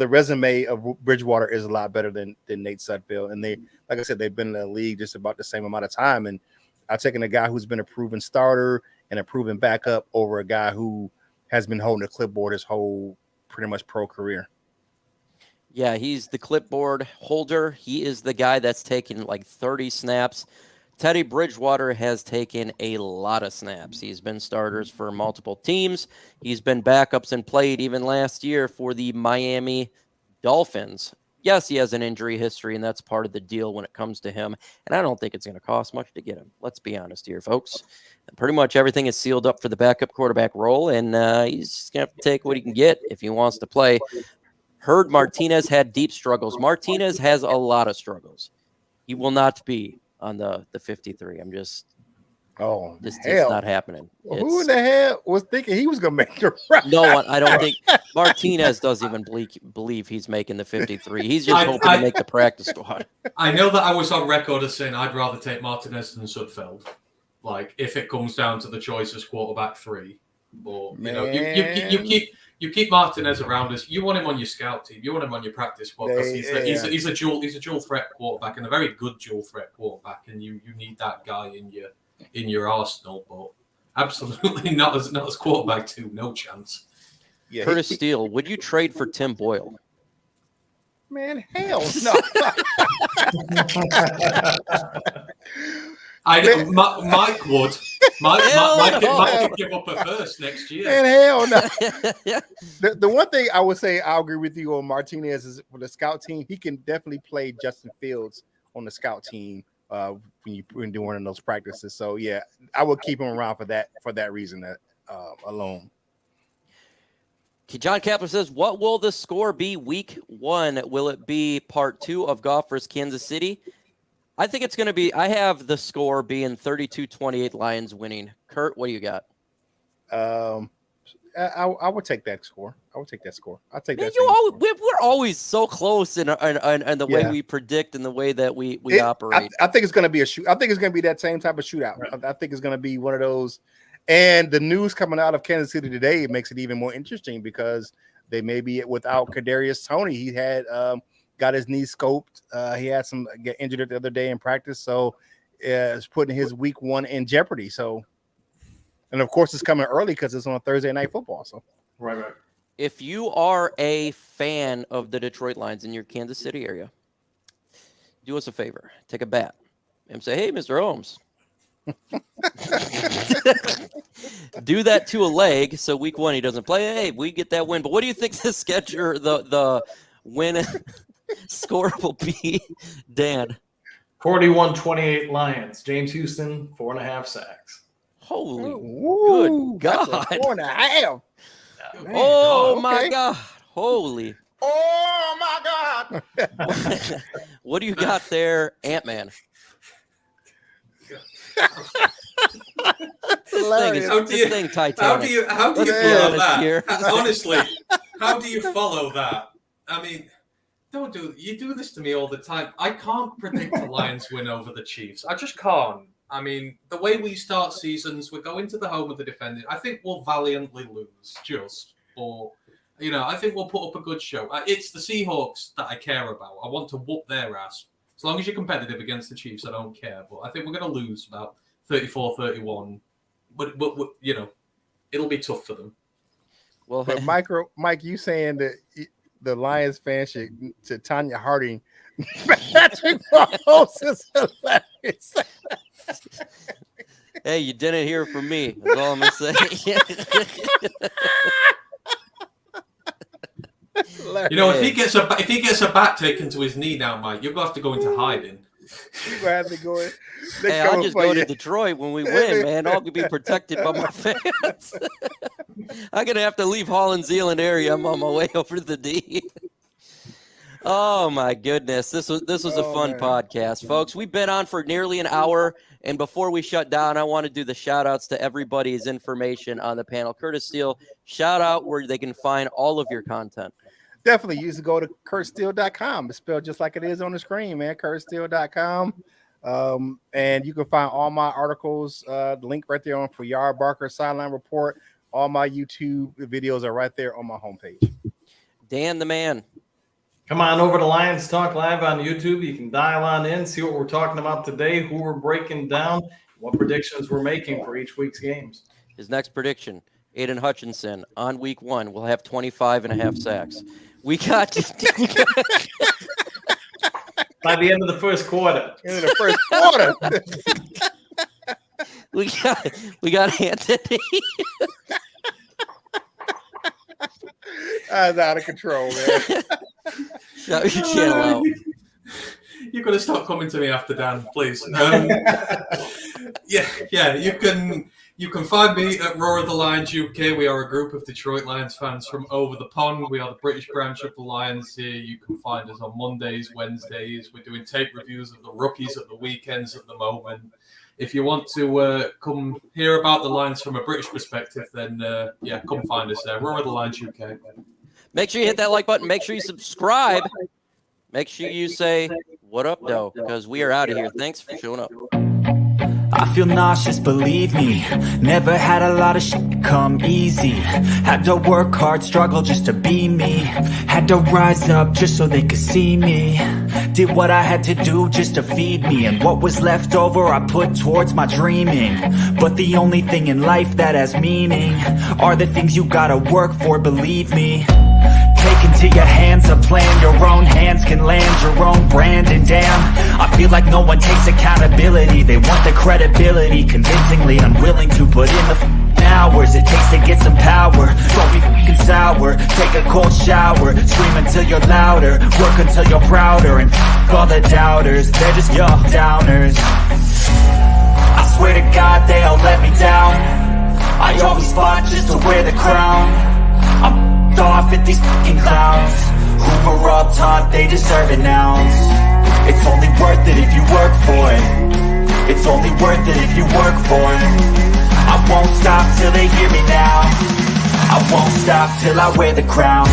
resume of Bridgewater is a lot better than Nate Sudfeld. And they, like I said, they've been in the league just about the same amount of time. And I've taken a guy who's been a proven starter and a proven backup over a guy who has been holding a clipboard his whole pretty much pro career. Yeah, he's the clipboard holder. He is the guy that's taken like 30 snaps. Teddy Bridgewater has taken a lot of snaps. He's been starters for multiple teams. He's been backups and played even last year for the Miami Dolphins. Yes, he has an injury history, and that's part of the deal when it comes to him. And I don't think it's going to cost much to get him. Let's be honest here, folks. Pretty much everything is sealed up for the backup quarterback role, and he's just going to have to take what he can get if he wants to play. Heard Martinez had deep struggles. Martinez has a lot of struggles. He will not be on the 53. I'm just it's not happening. Who in the hell was thinking he was gonna make the right? No one. I don't think Martinez doesn't even believe he's making the 53. He's just hoping to make the practice squad. I know that I was on record as saying I'd rather take Martinez than Sudfeld. Like if it comes down to the choice as quarterback 3, but you keep Martinez around us. You want him on your scout team. You want him on your practice squad because he's a dual threat quarterback and a very good dual threat quarterback. And you need that guy in your arsenal. But absolutely not as quarterback 2. No chance. Yeah, Curtis Steele, would you trade for Tim Boyle? Man, hell no. Mike would. Mike could give up a first next year. Man, hell no. The one thing I would say I'll agree with you on Martinez is for the scout team, he can definitely play Justin Fields on the scout team when doing those practices. So yeah, I would keep him around for that reason alone. John Kapler says, what will the score be week 1? Will it be part 2 of Goff versus Kansas City? I think it's going to be, I have the score being 32-28 Lions winning. Kurt, what do you got? I would take that score. I'll take that. We're always so close in the way we predict and the way that we operate. I think it's going to be a shoot. I think it's going to be that same type of shootout. Right. I think it's going to be one of those. And the news coming out of Kansas City today makes it even more interesting because they may be without Kadarius Toney. He had got his knee scoped. He had some get injured the other day in practice, so it's putting his week 1 in jeopardy. So, and of course, it's coming early because it's on Thursday Night Football. So, right. If you are a fan of the Detroit Lions in your Kansas City area, do us a favor, take a bat and say, "Hey, Mr. Holmes." Do that to a leg so week 1 he doesn't play. Hey, we get that win. But what do you think the schedule, the win score will be, Dan? 41-28 Lions. James Houston, 4.5 sacks. Holy Ooh, good that's God. a 4.5. Oh okay. my God. Holy. Oh my God. What do you got there, Ant-Man? This thing Titanic. How do Let's you be follow honest that? here. Honestly, how do you follow that? I mean, you do this to me all the time. I can't predict the Lions win over the Chiefs. I just can't. I mean, the way we start seasons, we go into the home of the defending. I think we'll valiantly lose, I think we'll put up a good show. It's the Seahawks that I care about. I want to whoop their ass. As long as you're competitive against the Chiefs, I don't care. But I think we're going to lose about 34-31. But it'll be tough for them. Well, But Mike, you saying that the Lions fan should Tanya Harding, Patrick Mahomes is hilarious. hey, you didn't hear it from me. That's all I'm gonna say. If he gets a bat taken to his knee now, Mike, you're gonna have to go into hiding. You're gonna have to go in. Hey, I'll just go to Detroit when we win, man. I'll be protected by my fans. I'm gonna have to leave Holland Zealand area. I'm on my way over to the D. Oh my goodness, this was a fun podcast, folks. We've been on for nearly an hour, and before we shut down, I want to do the shout outs to everybody's information on the panel. Curtis Steele, shout out where they can find all of your content. Definitely use to go to kurtsteele.com. It's spelled just like it is on the screen, man. kurtsteele.com. And you can find all my articles, the link right there for Yard Barker Sideline Report. All my YouTube videos are right there on my homepage. Dan the man. Come on over to Lions Talk Live on YouTube. You can dial on in, see what we're talking about today, who we're breaking down, what predictions we're making for each week's games. His next prediction, Aiden Hutchinson on week 1 will have 25.5 sacks. We got by the end of the first quarter. we got Anthony. That's out of control, man. Shut your channel out. You're going to stop coming to me after Dan, please. You can find me at Roar of the Lions UK. We are a group of Detroit Lions fans from over the pond. We are the British branch of the Lions here. You can find us on Mondays, Wednesdays. We're doing tape reviews of the rookies at the weekends at the moment. If you want to come hear about the Lions from a British perspective, then come find us there. Roar of the Lions UK. Make sure you hit that like button. Make sure you subscribe. Make sure you say, what up, though, because we are out of here. Thanks for showing up. I feel nauseous, believe me. Never had a lot of shit come easy. Had to work hard, struggle just to be me. Had to rise up just so they could see me. Did what I had to do just to feed me. And what was left over I put towards my dreaming. But the only thing in life that has meaning are the things you gotta work for, believe me. Take into your hands a plan. Your own hands can land your own brand. And damn, I feel like no one takes accountability. They want the credibility, convincingly unwilling to put in the hours it takes to get some power. Don't be fucking sour. Take a cold shower. Scream until you're louder. Work until you're prouder. And all the doubters, they're just your downers. I swear to God they all let me down. I always fought just to wear the crown. I'm off at these fucking clowns who were all taught they deserve an ounce. It's only worth it if you work for it. It's only worth it if you work for it. I won't stop till they hear me now. I won't stop till I wear the crown.